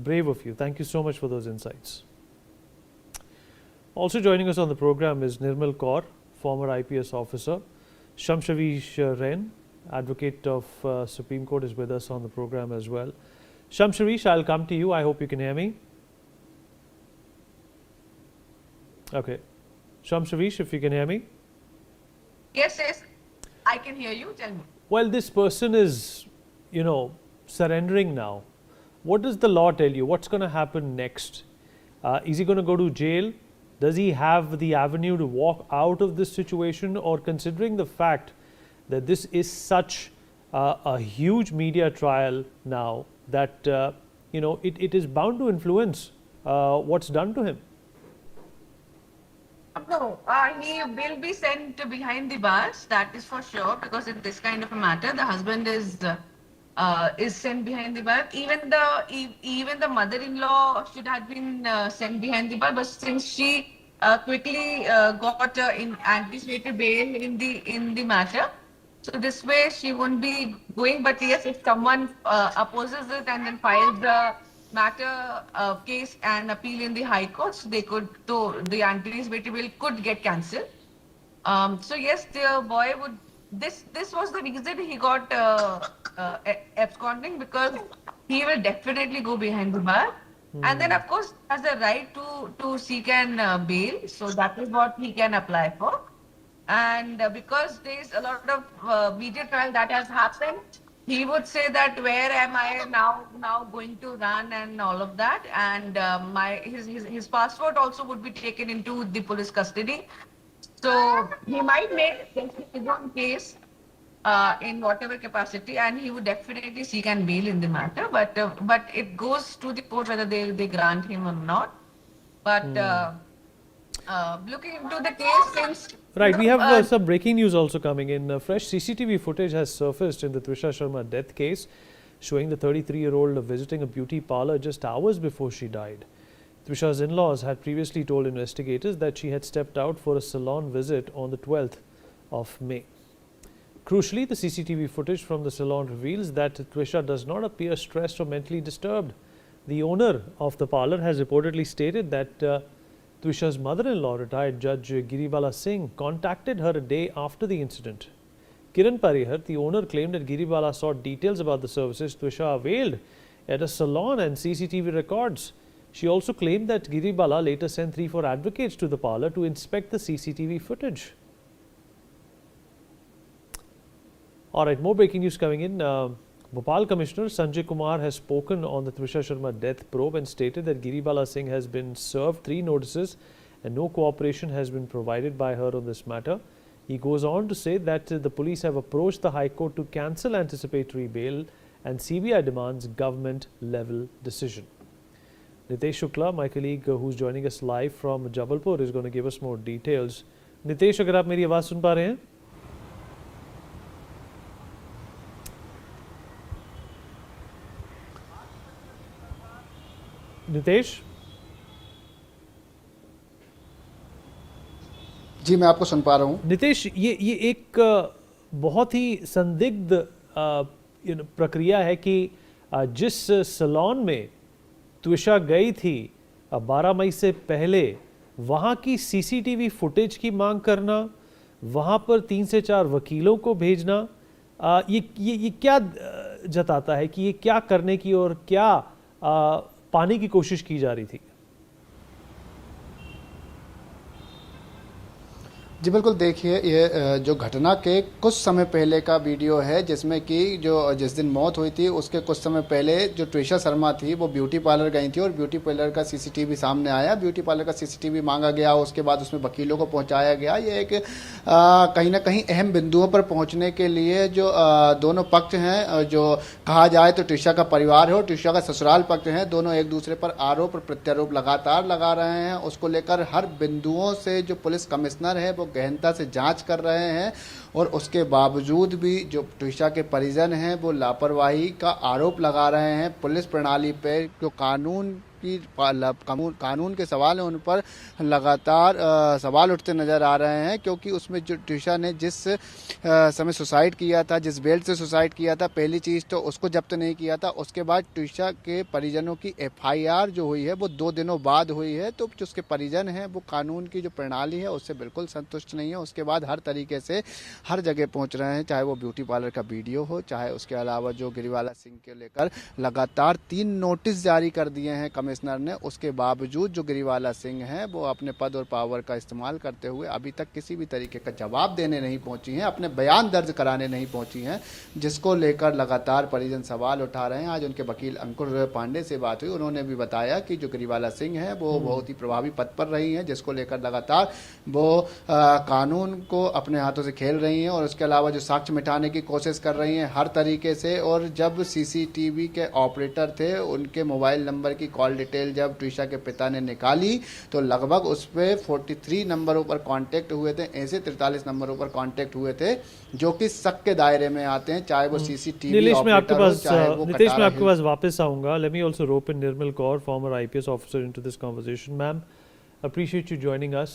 brave of you. Thank you so much for those insights. Also joining us on the program is Nirmal Kaur, former IPS officer. Shamshavish Ren, advocate of Supreme Court, is with us on the program as well. Shamshavish, I'll come to you. I hope you can hear me. Okay. Shamshavish, if you can hear me. Yes, I can hear you. Tell me. Well, this person is, surrendering now. What does the law tell you? What's going to happen next? Is he going to go to jail? Does he have the avenue to walk out of this situation? Or considering the fact that this is such a huge media trial now that, it is bound to influence what's done to him? No, he will be sent behind the bars. That is for sure, because in this kind of a matter, the husband is sent behind the bar. Even the mother-in-law should have been sent behind the bar, but since she quickly got in anticipated bail in the matter, so this way she won't be going. But yes, if someone opposes it and then files the matter case and appeal in the high courts, they could, so the anticipated bail could get cancelled. So yes, the boy would. This was the reason he got absconding, because he will definitely go behind the bar, and then of course has the right to seek an bail. So that is what he can apply for. And because there is a lot of media trial that has happened, he would say that where am I now going to run and all of that, and his passport also would be taken into the police custody. So he might make his own case in whatever capacity, and he would definitely seek an bail in the matter. But it goes to the court whether they grant him or not. But looking into the case, since right, we have some breaking news also coming in. Fresh CCTV footage has surfaced in the Trisha Sharma death case, showing the 33-year-old visiting a beauty parlor just hours before she died. Trisha's in-laws had previously told investigators that she had stepped out for a salon visit on the 12th of May. Crucially, the CCTV footage from the salon reveals that Trisha does not appear stressed or mentally disturbed. The owner of the parlor has reportedly stated that Trisha's mother-in-law, retired Judge Giribala Singh, contacted her a day after the incident. Kiran Parihar, the owner, claimed that Giribala sought details about the services Trisha availed at a salon and CCTV records. She also claimed that Giribala later sent 3-4 advocates to the parlor to inspect the CCTV footage. All right, more breaking news coming in. Bhopal Commissioner Sanjay Kumar has spoken on the Trisha Sharma death probe and stated that Giribala Singh has been served 3 notices and no cooperation has been provided by her on this matter. He goes on to say that the police have approached the High Court to cancel anticipatory bail and CBI demands government-level decision. Nitesh Shukla, my colleague who's joining us live from Jabalpur, is going to give us more details. Nitesh, अगर आप मेरी आवाज़ सुन पा रहे हैं? नितेश जी, मैं आपको सुन पा रहा हूँ। नितेश, ये एक बहुत ही संदिग्ध प्रक्रिया है कि जिस सैलून में त्विषा गई थी 12 मई से पहले, वहाँ की सीसीटीवी फुटेज की मांग करना, वहाँ पर 3 से 4 वकीलों को भेजना, ये क्या जताता है कि ये क्या करने की और क्या पाने की कोशिश की जा रही थी? जी बिल्कुल, देखिए ये जो घटना के कुछ समय पहले का वीडियो है, जिसमें कि जिस दिन मौत हुई थी उसके कुछ समय पहले जो ट्रिशा शर्मा थी वो ब्यूटी पार्लर गई थी और ब्यूटी पार्लर का सीसीटीवी सामने आया। ब्यूटी पार्लर का सीसीटीवी मांगा गया, उसके बाद उसमें वकीलों को पहुंचाया गया। ये एक कहीं ना कहीं अहम बिंदुओं पर पहुंचने के लिए जो दोनों पक्ष हैं, जो कहा जाए तो ट्रिशा का परिवार है और ट्रिशा का ससुराल पक्ष है, दोनों एक दूसरे पर आरोप और प्रत्यारोप लगातार लगा रहे हैं। उसको लेकर हर बिंदुओं से जो पुलिस कमिश्नर है वो गहनता से जांच कर रहे हैं और उसके बावजूद भी जो ट्विशा के परिजन हैं वो लापरवाही का आरोप लगा रहे हैं पुलिस प्रणाली पे। जो कानून के सवाल हैं उन पर लगातार सवाल उठते नज़र आ रहे हैं, क्योंकि उसमें जो ट्विशा ने जिस समय सुसाइड किया था, जिस बेल्ट से सुसाइड किया था, पहली चीज़ तो उसको जब्त नहीं किया था। उसके बाद ट्विशा के परिजनों की एफआईआर जो हुई है वो 2 दिनों बाद हुई है। तो जो उसके परिजन हैं वो कानून की जो प्रणाली है उससे बिल्कुल संतुष्ट नहीं है। उसके बाद हर तरीके से हर जगह पहुंच रहे हैं, चाहे वो ब्यूटी पार्लर का वीडियो हो, चाहे उसके अलावा जो गिरिवाला सिंह के लेकर लगातार 3 नोटिस जारी कर दिए हैं कमिश्नर ने। उसके बावजूद जो गिरिवाला सिंह हैं वो अपने पद और पावर का इस्तेमाल करते हुए अभी तक किसी भी तरीके का जवाब देने नहीं पहुंची हैं, अपने बयान दर्ज कराने नहीं पहुंची हैं, जिसको लेकर लगातार परिजन सवाल उठा रहे हैं। आज उनके वकील अंकुर पांडे से बात हुई, उन्होंने भी बताया कि जो गिरिवाला सिंह है वो बहुत ही प्रभावी पद पर रही हैं, जिसको लेकर लगातार वो कानून को अपने हाथों से खेल रही हैं और उसके अलावा जो साक्ष्य मिटाने की कोशिश कर रही हैं हर तरीके से। और जब सीसीटीवी के ऑपरेटर थे उनके मोबाइल नंबर की कॉल डिटेल जब ट्विशा के पिता ने निकाली तो लगभग उस पर 43 नंबरों पर कांटेक्ट हुए थे, ऐसे 43 नंबरों पर कांटेक्ट हुए थे जो कि शक के दायरे में आते हैं, चाहे वो सीसीटीवी नीलेश, मैं आपके ऑपरेटर हो, पास चाहे वो नितेश, मैं कटारा आपके पास वापस आऊंगा. Let me also rope in Nirmal Kaur, farmer IPS officer, into this conversation. Ma'am, appreciate you joining us.